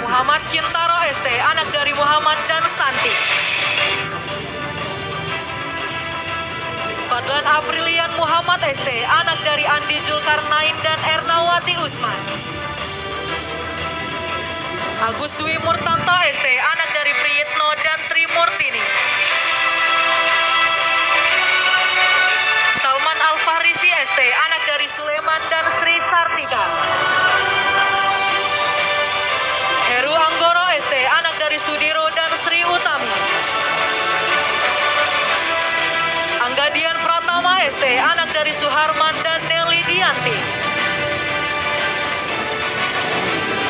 Muhammad Kintaro ST, anak dari Muhammad dan Santi. Fadlan Aprilian Muhammad ST, anak dari Andi Zulkarnain dan Ernawati Usman. Agus Dwi Murtanto ST, anak dari Priyitno dan Trimurtini. Salman Al-Fahrisi ST, anak dari Suleman dan Sri Sartika. Heru Anggoro ST, anak dari Sudiro dan Sri Utami. Anggadian Pratama ST, anak dari Suharman dan Nelly Dianti.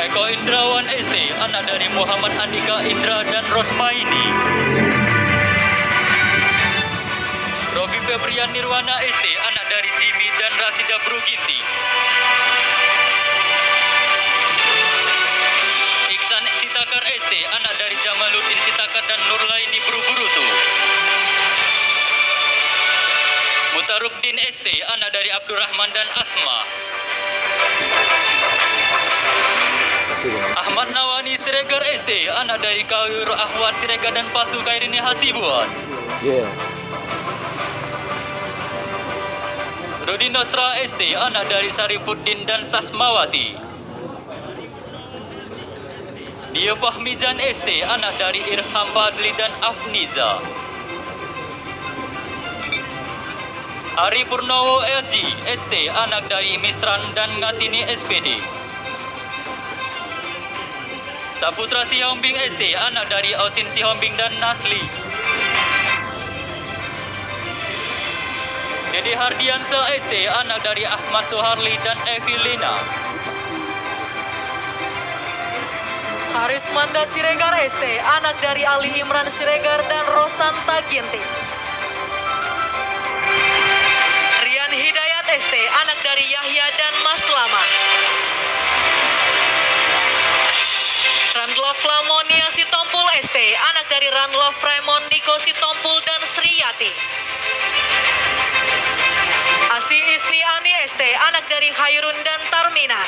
Eko Indrawan ST, anak dari Muhammad Andika Indra dan Rosmaini. Robi Febrian Nirwana ST, anak dari Jimmy dan Rasida Bruginti. Iksan Sitakar ST, anak dari Jamaluddin Sitakar dan Nurlaini Bruburutu. Mutaruddin ST, anak dari Abdurrahman dan Asma. Ahmad Nawani Siregar ST, anak dari Kawir Ahwat Siregar dan Pasu Kairini Hasibuan. Rudi Nosra ST, anak dari Sarifuddin dan Sasmawati. Dio Fahmijan ST, anak dari Irham Fadli dan Afniza. Ari Purnowo LG ST, anak dari Misran dan Ngatini SPD. Saputra Sihombing ST, anak dari Osin Sihombing dan Nasli. Dede Hardiansa ST, anak dari Ahmad Soharli dan Evelina. Haris Manda Siregar ST, anak dari Ali Imran Siregar dan Rosanta Ginting. Rian Hidayat ST, anak dari Yahya dan Maslama. Ranlov Lamonia Sitompul ST, anak dari Ranlov Raymond Niko Sitompul dan Sriyati. Asi Isni Ani ST, anak dari Khairun dan Tarmina.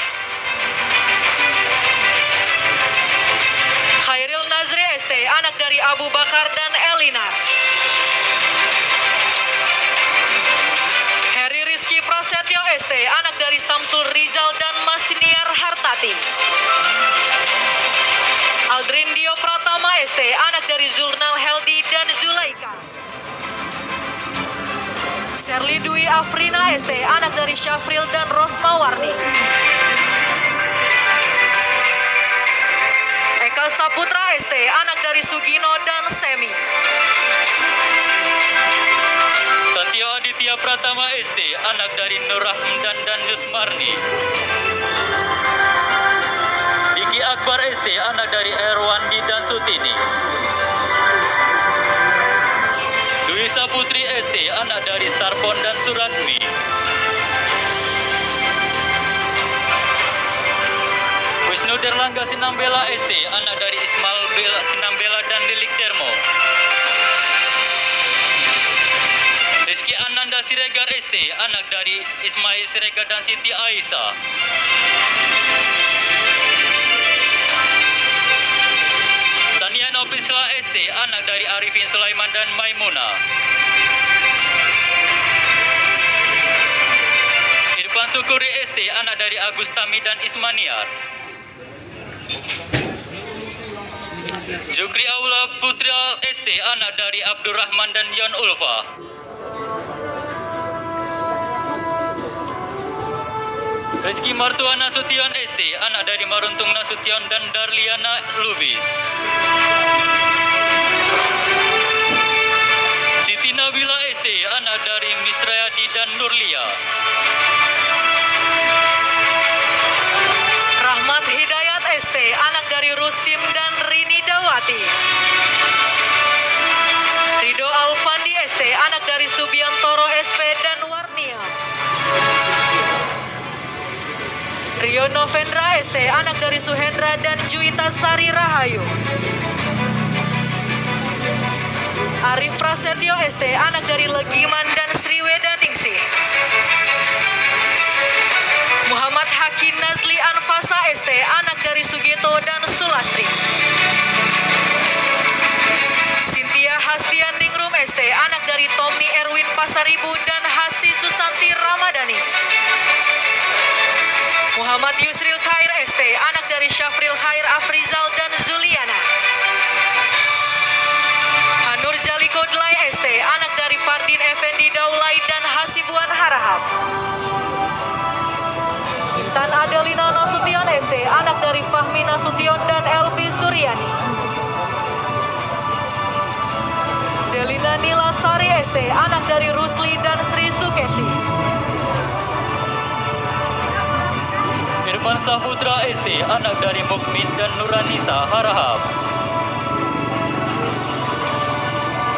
Khairil Nazri ST, anak dari Abu Bakar dan Elinar. Heri Rizky Prasetyo ST, anak dari Samsul Rizal dan Masniar Hartati. Aldrin Dio Pratama ST, anak dari Zulnal Heldi dan Zulaika. Sherly Dwi Afrina ST, anak dari Syafril dan Rosmawarni. Eka Saputra ST, anak dari Sugino dan Semi. Satyo Aditya Pratama ST, anak dari Nur Rahman dan Yusmarni. Diki Akbar ST, anak dari Erwandi dan Sutini. Dwi Saputri ST, anak dari Sarpon dan Suratmi. Wisnu Derlangga Sinambela ST, anak dari Ismail Sinambela dan Lilik Termo. Rizky Ananda Siregar ST, anak dari Ismail Siregar dan Siti Aisyah. Sania Nofisla ST, anak dari Arifin Sulaiman dan Maimuna. Irfan Sukuri ST, anak dari Agustami dan Ismaniar. Jukri Aula Putra ST, anak dari Abdurrahman dan Yon Ulfa. Rizky Martuana Nasution ST, anak dari Maruntung Nasution dan Darliana Lubis. Siti Nabila ST, anak dari Misrayadi dan Nurlia. Rahmat Hidayat ST, anak dari Rustim dan Rini Dawati. Rido Alfandi ST, anak dari Subiantoro SP dan Warnia. Rio Novendra ST, anak dari Suhendra dan Juwita Sari Rahayu. Arif Prasetyo ST, anak dari Legiman dan Sriwedaningsih. Muhammad Hakim Diki Nazli Anfasa ST, anak dari Sugito dan Sulastri. Cynthia Hastian Ningrum ST, anak dari Tommy Erwin Pasaribu dan Hasti Susanti Ramadhani. Muhammad Yusril Khair ST, anak dari Syafril Khair Afrizal dan Zuliana. Hanur Jaliko Dlai ST, anak dari Pardin Effendi Daulay dan Hasibuan Harahap. Intan Adelina Nasution ST, anak dari Fahmi Nasution dan Elvi Suryani. Delina Nila Sari ST, anak dari Rusli dan Sri Sukesi. Irfan Saputra ST, anak dari Mukmin dan Nuranisa Harahap.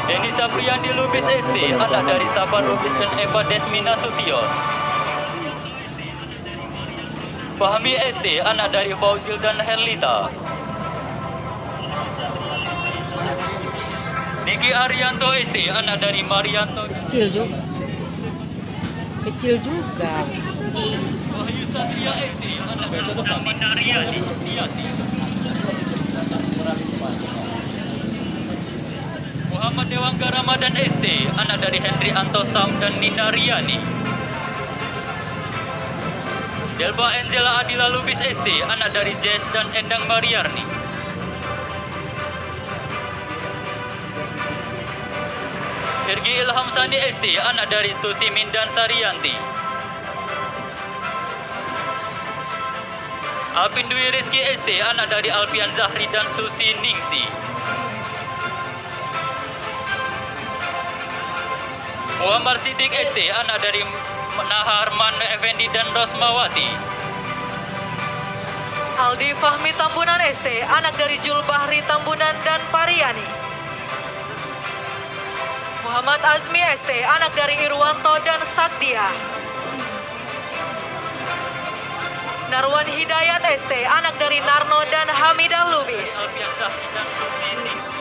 Denny Sapriyandi Lubis ST, anak dari Safar Lubis dan Eva Desmina Sution. Fahmi ST, anak dari Fauzil dan Herlita. Niki Arianto ST, anak dari Marianto. Kecil juga. Wahyu Satria ST, anak dari Nina Riyadi. Muhammad Dewangga Ramadan ST, anak dari Henry Antosam dan Nina Riani. Delba Angela Adila Lubis ST, anak dari Jess dan Endang Mariarni. Irgi Ilham Sani ST, anak dari Tusimin dan Sarianti. Alvin Dwi Rizky ST, anak dari Alfian Zahri dan Susi Ningsi. Muhammad Siddiq ST, anak dari Naharman Effendi dan Rosmawati. Aldi Fahmi Tambunan ST, anak dari Jul Bahri Tambunan dan Pariani. Muhammad Azmi ST, anak dari Irwanto dan Sakdia. Narwan Hidayat ST, anak dari Narno dan Hamidah Lubis. Alfian Zahri dan Susi Ningsi.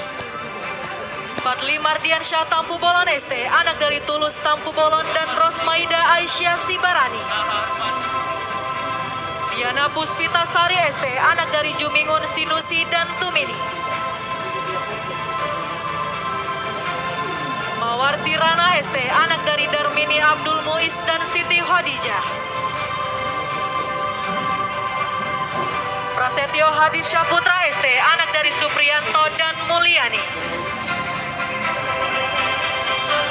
Fadli Mardian Syah Tampu Bolon ST, anak dari Tulus Tampu Bolon dan Rosmaida Aisyah Sibarani. Diana Puspita Sari ST, anak dari Jumingun Sinusi dan Tumini. Mawarti Rana ST, anak dari Darmini Abdul Muiz dan Siti Khadijah. Prasetyo Hadi Syaputra ST, anak dari Supriyanto dan Mulyani.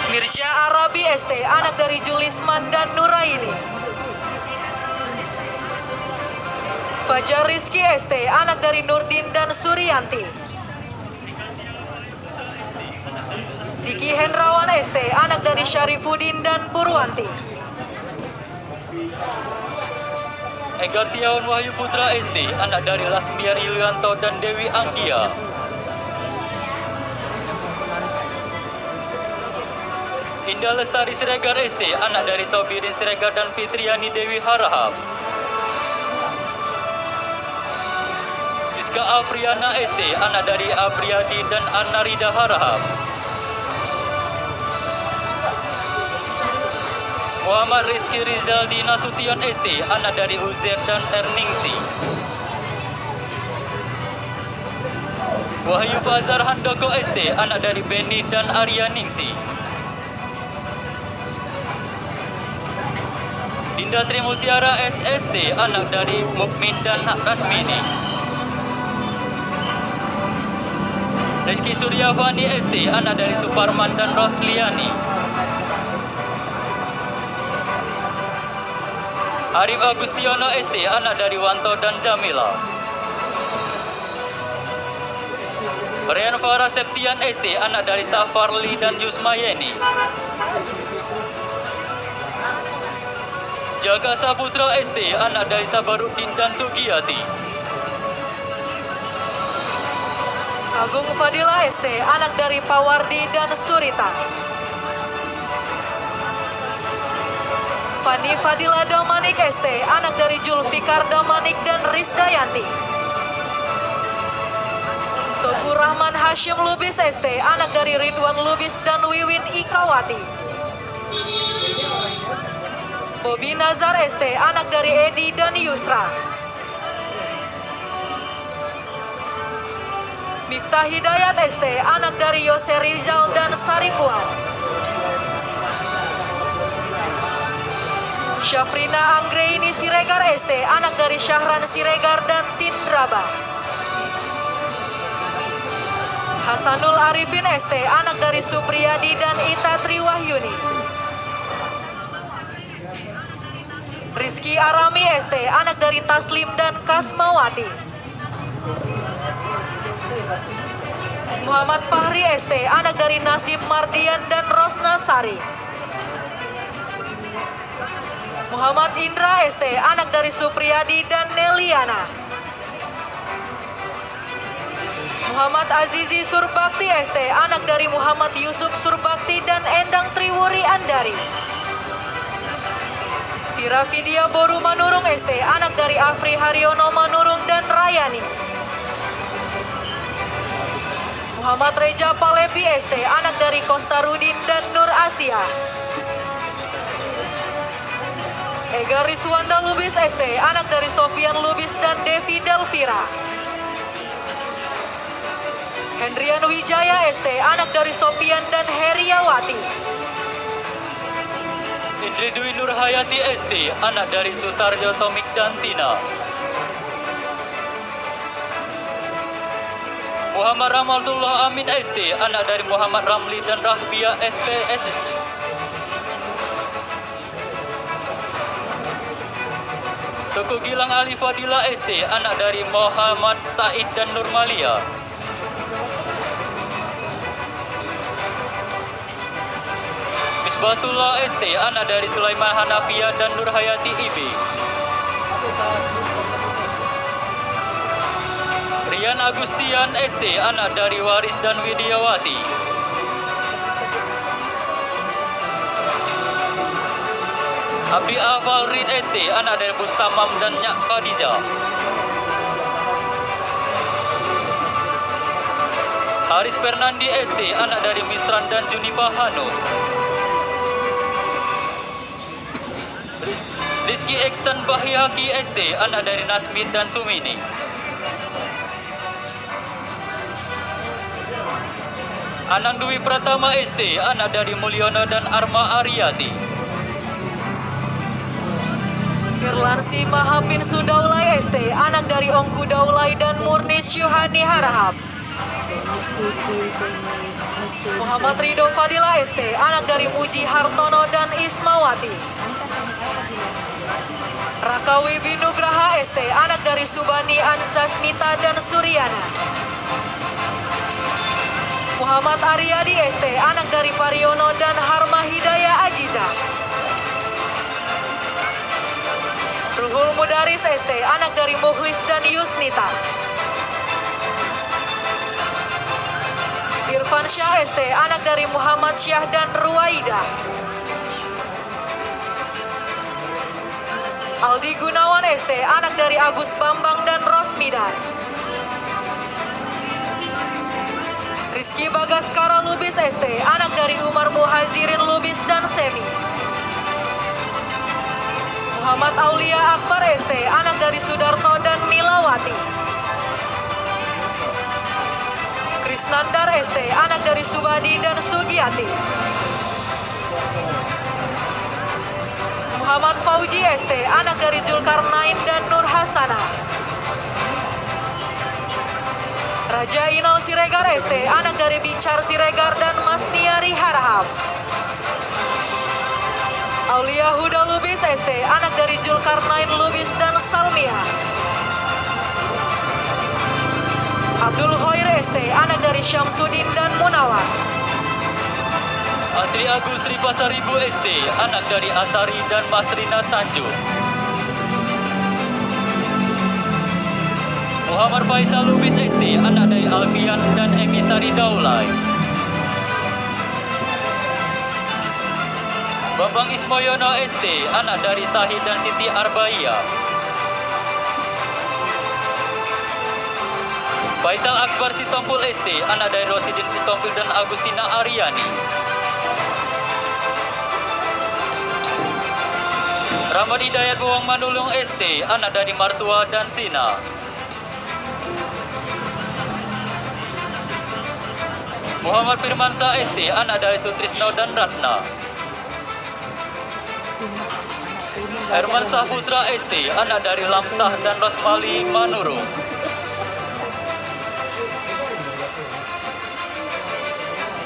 Mirja Arabi ST, anak dari Julisman dan Nuraini. Fajar Rizky ST, anak dari Nurdin dan Suryanti. Diki Hendrawan ST, anak dari Syarifuddin dan Purwanti. Egartiawan Wahyu Putra ST, anak dari Lasmiar Yulianto dan Dewi Anggia. Indah Lestari Siregar ST, anak dari Sobirin Siregar dan Fitriani Dewi Harahap. Siska Afriana ST, anak dari Apriadi dan Anarida Harahap. Muhammad Rizky Rizaldi Nasution ST, anak dari Uzair dan Erningsi. Wahyu Fazar Handoko ST, anak dari Beni dan Arya Ningsi. Dinda Trimultiara SST, anak dari Mukmin dan Rasmini. Rizky Suryavani ST, anak dari Suparman dan Rosliani. Arif Agustiono ST, anak dari Wanto dan Jamila. Rian Farah Septian ST, anak dari Safarli dan Yusmayeni. Jaga Saputra ST, anak dari Sabaruddin dan Sugiyati. Agung Fadila ST, anak dari Pawardi dan Surita. Fani Fadila Damanik ST, anak dari Julfikar Damanik dan Rizdayanti. Teguh Rahman Hashim Lubis ST, anak dari Ridwan Lubis dan Wiwin Ikawati. Bobby Nazar ST, anak dari Edi dan Yusra. Miftah Hidayat ST, anak dari Yose Rizal dan Saripuan. Syafrina Anggraini Siregar ST, anak dari Syahran Siregar dan Tindraba. Hasanul Arifin ST, anak dari Supriyadi dan Ita Triwahyuni. Rizky Arami ST, anak dari Taslim dan Kasmawati. Muhammad Fahri ST, anak dari Nasib Mardian dan Rosna Sari. Muhammad Indra ST, anak dari Supriyadi dan Neliana. Muhammad Azizi Surbakti ST, anak dari Muhammad Yusuf Surbakti dan Endang Triwuri Andari. Tira Vidya Boru Manurung ST, anak dari Afri Haryono Manurung dan Rayani. Muhammad Reja Palepi ST, anak dari Kostarudin dan Nur Asia. Ega Rizwanda Lubis ST, anak dari Sofian Lubis dan Devi Delvira. Hendrian Wijaya ST, anak dari Sofian dan Heriawati. Indri Dwi Nurhayati ST, anak dari Sutarjo Tomik dan Tina. Muhammad Ramadullah Amin ST, anak dari Muhammad Ramli dan Rahbia SPSS. Tuku Gilang Ali Fadila ST, anak dari Muhammad Said dan Nurmalia. Misbatullah ST, anak dari Sulaiman Hanafia dan Nurhayati IB. Rian Agustian ST, anak dari Waris dan Widiawati. Abdi Afal Rid ST, anak dari Bustamam dan Nyak Khadijah. Haris Fernandi ST, anak dari Misran dan Junipa Hanum. Rizky Eksan Bahyaki ST, anak dari Nasmid dan Sumini. Anang Dwi Pratama ST, anak dari Mulyono dan Arma Ariyati. Irlansi Mahapin Sudaulai ST, anak dari Ongku Daulai dan Murni Syuhani Harahap. Muhammad Ridho Fadila ST, anak dari Muji Hartono dan Ismawati. Rakawi Binugraha ST, anak dari Subani Ansasmita dan Suryana. Muhammad Aryadi ST, anak dari Pariono dan Harma Hidayah Ajiza. Ruhul Mudaris ST, anak dari Mukhlis dan Yusnita. Irfan Syah ST, anak dari Muhammad Syah dan Ruwaida. Aldi Gunawan ST, anak dari Agus Bambang dan Rosmidan. Rizky Bagaskara Lubis ST, anak dari Umar Muhazirin Lubis dan Semi. Muhammad Aulia Akbar ST, anak dari Sudarto dan Milawati. Krisnandar ST, anak dari Subadi dan Sugiyati. Muhammad Fauji ST, anak dari Zulkarnain dan Nur Hasana. Raja Inal Siregar ST, anak dari Bincar Siregar dan Masniari Harahap. Aulia Huda Lubis ST, anak dari Zulkarnain Lubis dan Salmia. Abdul Khair ST, anak dari Syamsuddin dan Munawar. Andri Agus Ripasaribu ST, anak dari Asari dan Masrina Tanjung. Muhammad Faisal Lubis ST, anak dari Alfian dan Emisari Daulay. Bambang Ismoyono ST, anak dari Sahid dan Siti Arbaia. Faisal Akbar Sitompul ST, anak dari Rosidin Sitompul dan Agustina Aryani. Rahmat Hidayat Bawang Manulung ST, anak dari Martua dan Sina. Muhammad Firmansyah ST, anak dari Sutrisno dan Ratna. Herman Saputra ST, anak dari Lamsah dan Rosmali Manurung.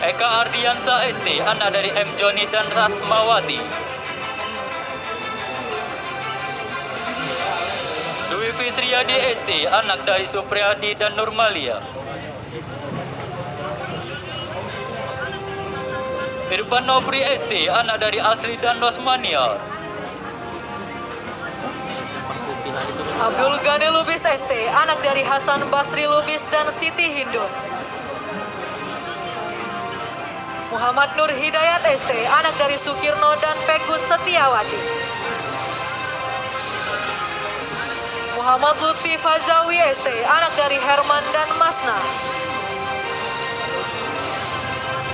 Eka Ardiansa ST, anak dari M. Joni dan Rasmawati. Dwi Fitriadi ST, anak dari Supriyadi dan Nurmalia. Irfan Nofri ST, anak dari Asri dan Rosmania. Abdul Ghani Lubis ST, anak dari Hasan Basri Lubis dan Siti Hindun. Muhammad Nur Hidayat ST, anak dari Sukirno dan Pegus Setiawati. Muhammad Lutfi Fazawi ST, anak dari Herman dan Masna.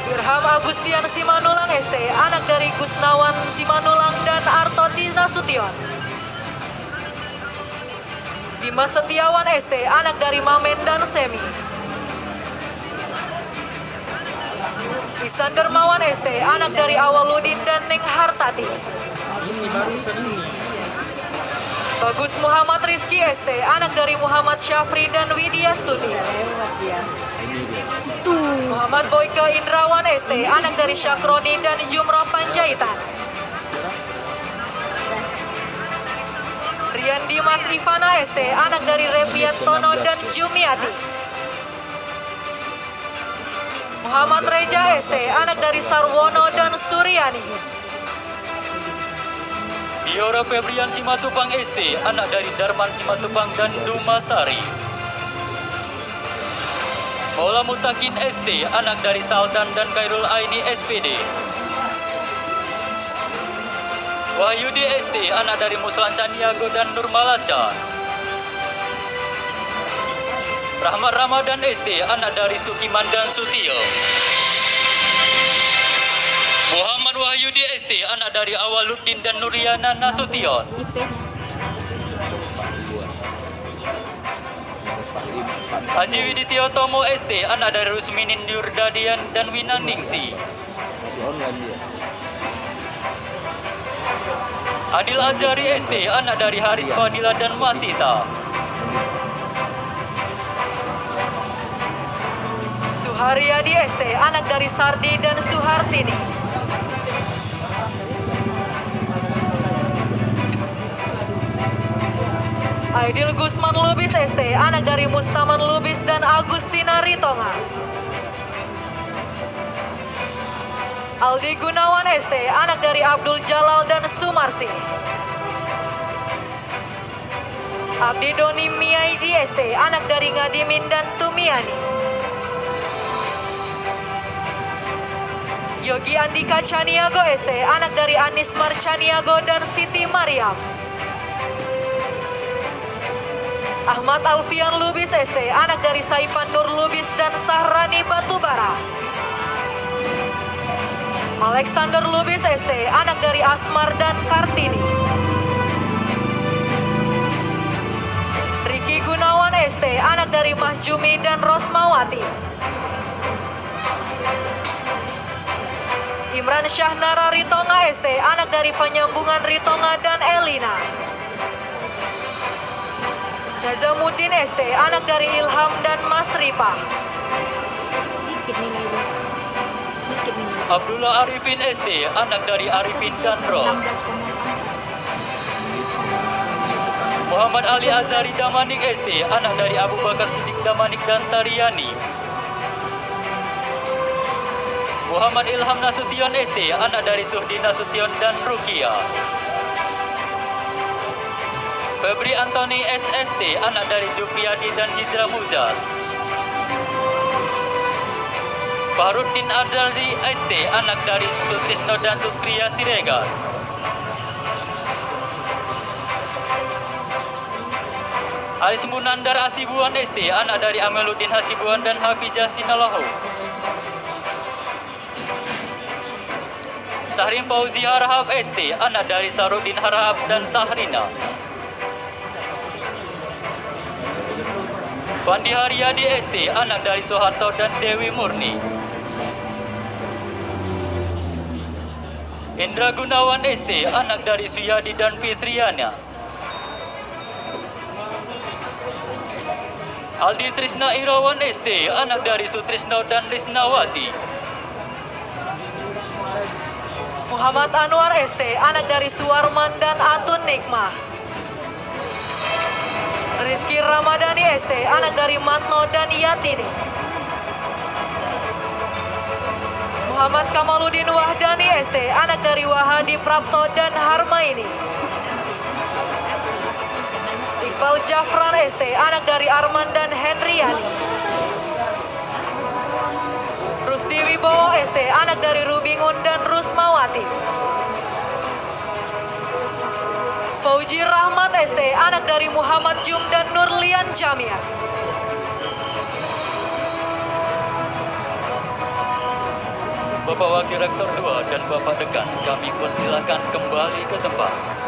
Irham Agustian Simanulang ST, anak dari Gusnawan Simanulang dan Artoti Nasution. Dimas Setiawan ST, anak dari Mamen dan Semi. Isan Dermawan ST, anak dari Awaludin dan Ning Hartati. Bagus Muhammad Rizki ST, anak dari Muhammad Syafri dan Widya Stuti. Muhammad Boyke Indrawan ST, anak dari Syakroni dan Jumroh Panjaitan. Rian Dimas Ivana ST, anak dari Reviat Tono dan Jumiati. Muhammad Reja ST, anak dari Sarwono dan Suryani. Diora Febrian Simatupang ST, anak dari Darman Simatupang dan Dumasari. Maula Mutakin ST, anak dari Saldan dan Khairul Aini SPD. Wahyudi ST, anak dari Muslan Caniago dan Nurmalaca. Rahmat Ramadan ST, anak dari Sukiman dan Sutio. Muhammad Wahyudi ST, anak dari Awaluddin dan Nuriana Nasution. Haji Widityo Tomo ST, anak dari Rusminin Yurdadian dan Winaningsi. Adil Ajari ST, anak dari Haris Fadila dan Masita. Suharyadi ST, anak dari Sardi dan Suhartini. Aidil Gusman Lubis ST, anak dari Mustaman Lubis dan Agustina Ritonga. Aldi Gunawan ST, anak dari Abdul Jalal dan Sumarsi. Abdi Doni Miaidi ST, anak dari Ngadimin dan Tumiani. Yogi Andika Caniago ST, anak dari Anis Marcaniago dan Siti Mariam. Ahmad Alfian Lubis ST, anak dari Saifan Nur Lubis dan Sahrani Batubara. Alexander Lubis ST, anak dari Asmar dan Kartini. Riki Gunawan ST, anak dari Mahjumi dan Rosmawati. Imran Syahnara Ritonga ST, anak dari Penyambungan Ritonga dan Elina. Nazamuddin ST, anak dari Ilham dan Mas Ripa. Abdullah Arifin ST, anak dari Arifin dan Ros. Muhammad Ali Azari Damanik ST, anak dari Abu Bakar Siddiq Damanik dan Tariani. Muhammad Ilham Nasution ST, anak dari Suhdi Nasution dan Rukia. Febri Antoni SST, anak dari Jupriyadi dan Hizra Muzaz. Fahrudin Ardalzi ST, anak dari Sutisno dan Sukriya Siregar. Alis Munandar Asibuan ST, anak dari Ameluddin Hasibuan dan Hafijah Sinalahu. Sahrin Fauzi Harahap ST, anak dari Sarudin Harahap dan Sahrina. Pandi Haryadi ST, anak dari Soeharto dan Dewi Murni. Indra Gunawan ST, anak dari Suyadi dan Fitriana. Aldi Trisna Irawan ST, anak dari Sutrisno dan Risnawati. Muhammad Anwar ST, anak dari Suwarman dan Atun Nikmah. Rizky Ramadhani ST, anak dari Matno dan Yatini. Muhammad Kamaludin Wahdani ST, anak dari Wahadi Prapto dan Harmaini. Iqbal Jafran ST, anak dari Arman dan Henriani. Rusdi Wibowo ST, anak dari Rubingun dan Rusmawati. Fauji Rahmat ST, anak dari Muhammad Jum dan Nurlian Jamir. Bapak Wakil Rektor 2 dan Bapak Dekan, kami persilakan kembali ke tempat.